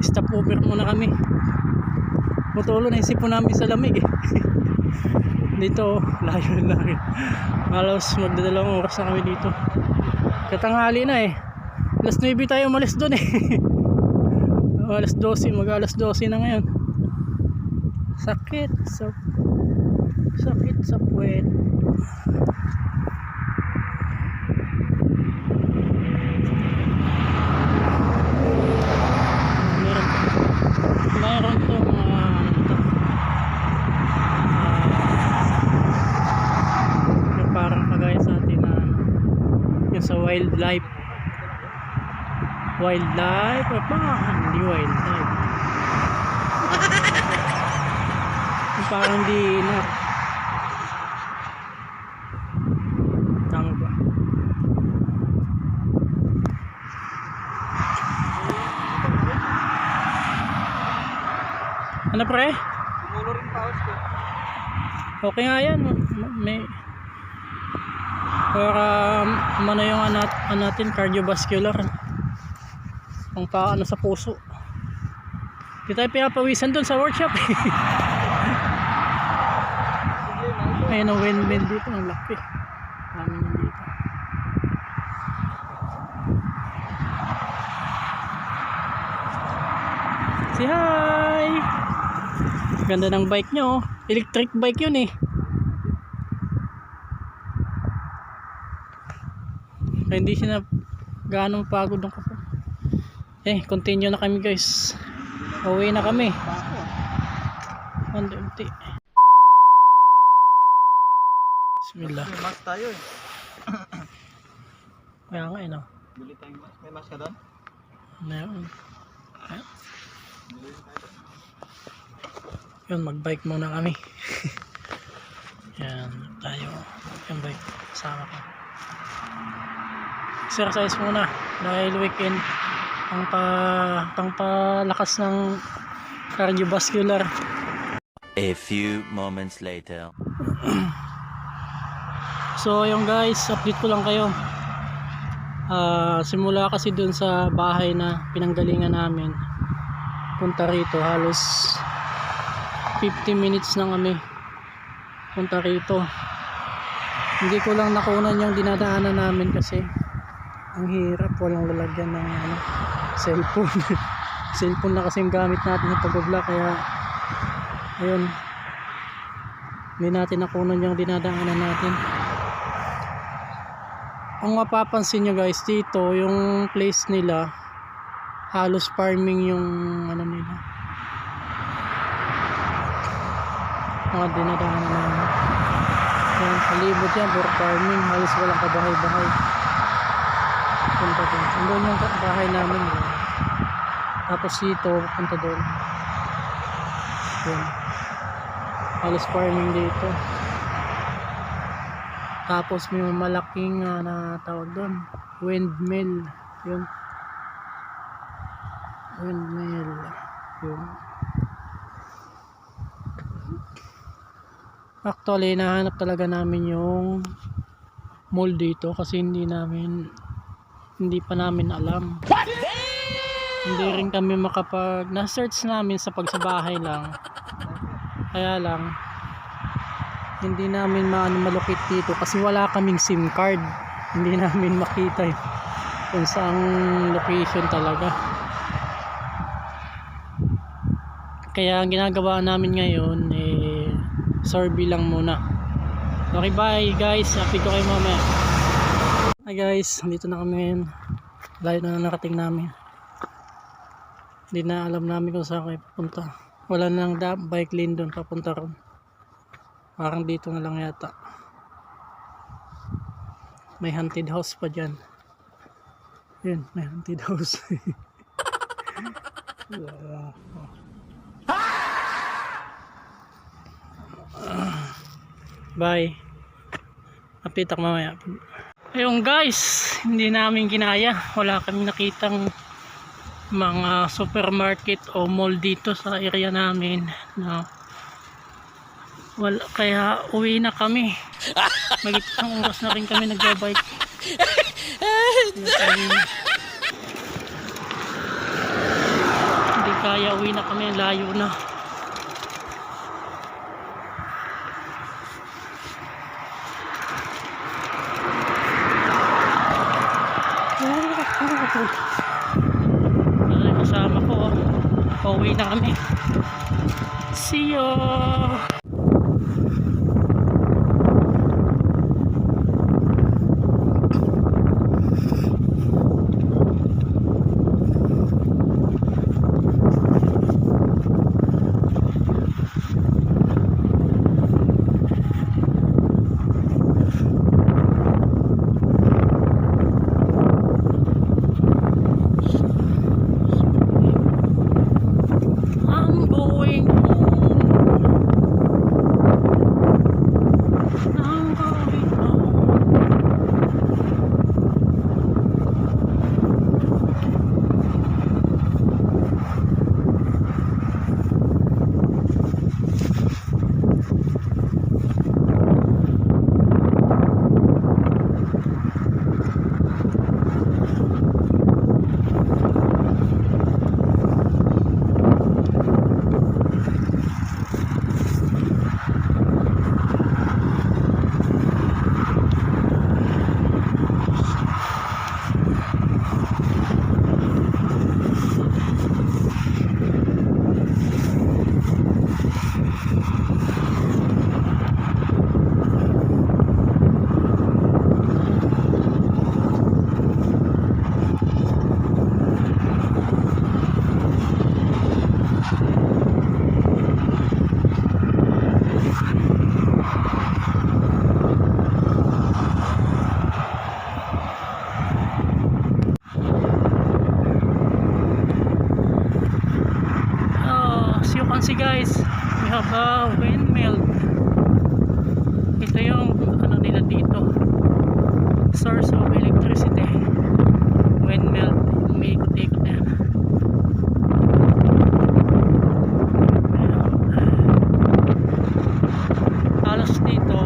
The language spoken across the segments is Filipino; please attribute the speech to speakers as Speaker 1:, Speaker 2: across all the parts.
Speaker 1: stop over muna kami. Mutulo na isip po namin sa lamig eh. Dito layo. Halos magdadalawang oras na kami dito. Katanghali na eh. Alas 9 tayo umalis doon eh. Alas 12, mag-alas 12 na ngayon. Sakit sa puwet. Meron to mga parang kagaya sa atin na yung sa wildlife o pa hindi wildlife yung parang di na tama ba ano pre?
Speaker 2: Kumulo rin paus ko.
Speaker 1: Okay nga yan may para ano yung natin cardiovascular ang paano sa puso. Di tayo pinapawisan dun sa workshop. Ayun ang windmill dito, ang laki. Namin yun dito. Say hi! Ganda ng bike nyo. Electric bike yun eh. Kaya hindi siya na ganong pagod ng kapag. Continue na kami guys. Uwi na kami. Unti-unti. Bismillah.
Speaker 2: May mask tayo eh.
Speaker 1: Kaya nga no.
Speaker 2: Bili tayong mask. May mask ka doon?
Speaker 1: Meron. Yun, mag-bike muna kami. Yan, tayo. Yung bike, kasama ko. Exercise muna dahil weekend ang pangpalakas ng cardiovascular.
Speaker 3: A few moments later.
Speaker 1: So yung guys, update ko lang kayo. Simula kasi dun sa bahay na pinanggalingan namin punta rito, halos 50 minutes na kami punta rito. Hindi ko lang nakunan yung dinadaanan namin kasi ang hirap, walang lalagyan ng cellphone. Cellphone na kasi yung gamit natin sa pag-vlog, kaya ayun, hindi natin nakunan yung dinadaanan natin. Ang mapapansin nyo guys dito, yung place nila halos farming yung nila, mga dinadaanan namin. Yan, palibot yan, for farming, halos walang kabahay-bahay. Punta doon. Andun yung bahay namin. Tapos dito, punta doon. Yan. Halos farming dito. Tapos may malaking na tawag doon. Windmill. Yun. Windmill. Yun. Actually, nahanap talaga namin yung mall dito kasi hindi pa namin alam. Hindi rin kami na-search namin sa pagsabahay lang. Kaya lang hindi namin malukit dito kasi wala kaming SIM card. Hindi namin makita kung saang location talaga. Kaya ang ginagawa namin ngayon survey lang muna. Okay, bye guys. Happy ko kayo mamaya. Hi guys, dito na kami ngayon. Layo na narating namin. Hindi na alam namin kung saan kayo papunta. Wala nang bike lane doon papunta ron. Parang dito na lang yata. May haunted house pa dyan. Yun, may haunted house. Bye. Apitak mamaya. Ayun guys, hindi namin kinaya. Wala kami nakitang mga supermarket o mall dito sa area namin. No. Wala, kaya uwi na kami. Magitang oras na rin kami nagbabike. Hindi Bisaya, uwi na kami, layo na. Ay, kasama ko, pauwi na kami. See you. I'm going home. I'm going home. As you can see guys, we have a windmill. Ito yung ano nila dito, source of electricity. Windmill, umiikot-ikot yan. Halos dito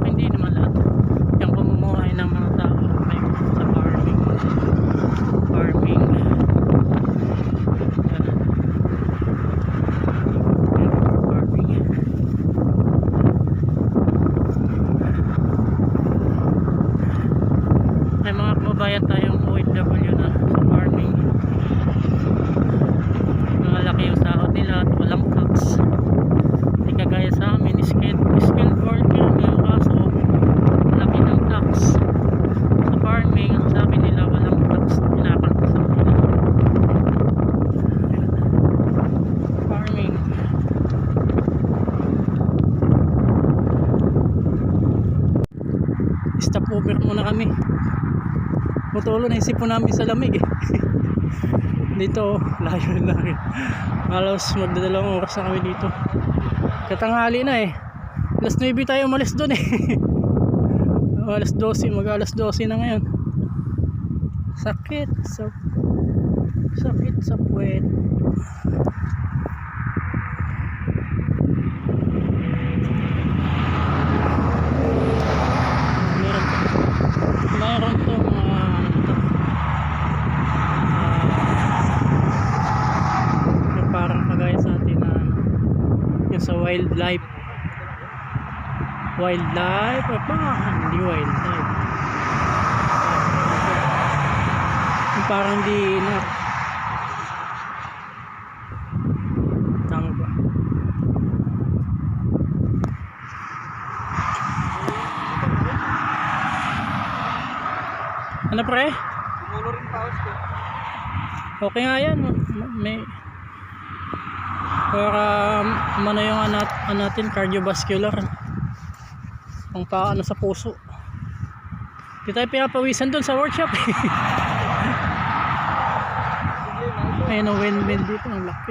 Speaker 1: hindi naman lahat yung pamumuhay ng mga tao may sa farming. May mga kababayan tayong OFW na sa farming. Mga laki yung sahod nila at walang tax. Hindi kagaya sa amin, skilled worker nga, kaso laki ng tax. Sa farming, ang sabi nila walang tax, pinakaltas sa nila. Farming. Stop over muna kami. Mutulo na isip po namin sa lamig eh. Dito layo na rin. Halos magdadalawang oras na kami dito. Katanghali na eh. Alas 9 tayo umalis doon eh. Alas 12, mag-alas 12 na ngayon. Sakit sa puwet. Mayroon to mga yung parang kagaya sa atin na yung sa wildlife o pa hindi wildlife yung parang di na tama ba ano pre?
Speaker 2: Tumulo rin paus ko.
Speaker 1: Okay nga yan. May para ano yung natin cardiovascular ang paano sa puso. Di tayo pinapawisan doon sa workshop. Ayun ang windmill dito, ang laki.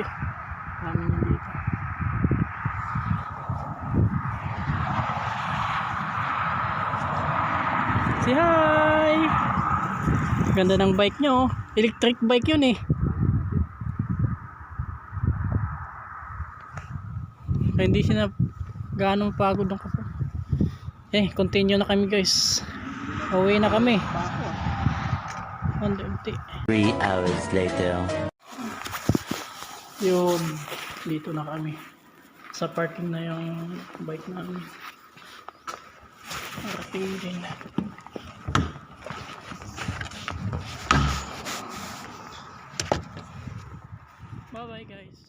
Speaker 1: Namin dito. Say hi! Ganda ng bike nyo. Electric bike yun eh. Hindi siya na ganong pagod ng kapo. Continue na kami guys. Uwi na kami. Unti-unti.
Speaker 3: 3 hours later.
Speaker 1: Yun, dito na kami. Sa parking na yung bike namin. Parating din. Bye bye guys.